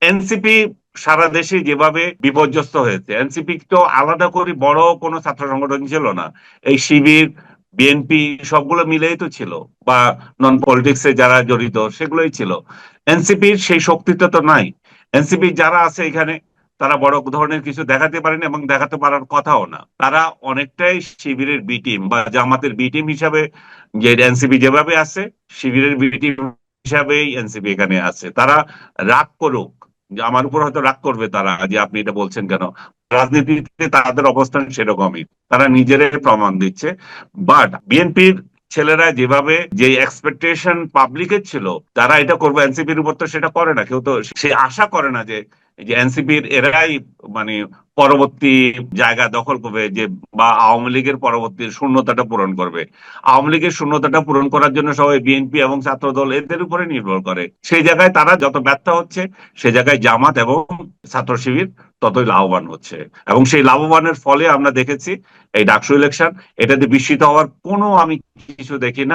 NCP সারা দেশে যেভাবে বিপর্যস্ত হয়েছে, এনসিপি তো আলাদা করে বড় কোনো ছাত্র সংগঠন ছিল না। এই শিবির, বিএনপি সবগুলো মিলেই তো ছিল, বা নন পলিটিক্সে যারা জড়িত সেগুলোই ছিল। এনসিপির সেই শক্তিটা তো নাই। এনসিপি যারা আছে এখানে, তারা বড় ধরনের কিছু দেখাতে পারেনি এবং দেখাতে পারার কথাও না। তারা অনেকটাই শিবিরের বি টিম বা জামাতের বি টিম হিসাবে, যে এনসিপি যেভাবে আছে শিবিরের বি টিম হিসাবেই এনসিপি এখানে আছে। তারা রাগ করুক, যে আমার উপর হয়তো রাগ করবে তারা যে আপনি এটা বলছেন কেন, রাজনীতিতে তাদের অবস্থান সেরকমই, তারা নিজেরাই প্রমাণ দিচ্ছে। বাট বিএনপির ছেলেরা যেভাবে যে এক্সপেকটেশন পাবলিকের ছিল, তারা এটা করবে এনসিপির উপর, তো সেটা করে না কেউ, তো সে আশা করে না যে যে এনসিপির এরাই মানে পরবর্তী জায়গা দখল করবে, যে বা আওয়ামী লীগের পরবর্তী শূন্যতাটা পূরণ করবে। আওয়ামী লীগের শূন্যতাটা পূরণ করার জন্য সবাই বিএনপি এবং ছাত্রদল এদের উপরে নির্ভর করে। সেই জায়গায় তারা যত ব্যর্থ হচ্ছে, সে জায়গায় জামাত এবং ছাত্র শিবির ততই লাভবান হচ্ছে। এবং সেই লাভবানের ফলে আমরা দেখেছি এই ডাকসু ইলেকশন, এটাতে বিস্মিত হওয়ার কোনো আমি কিছু দেখি না।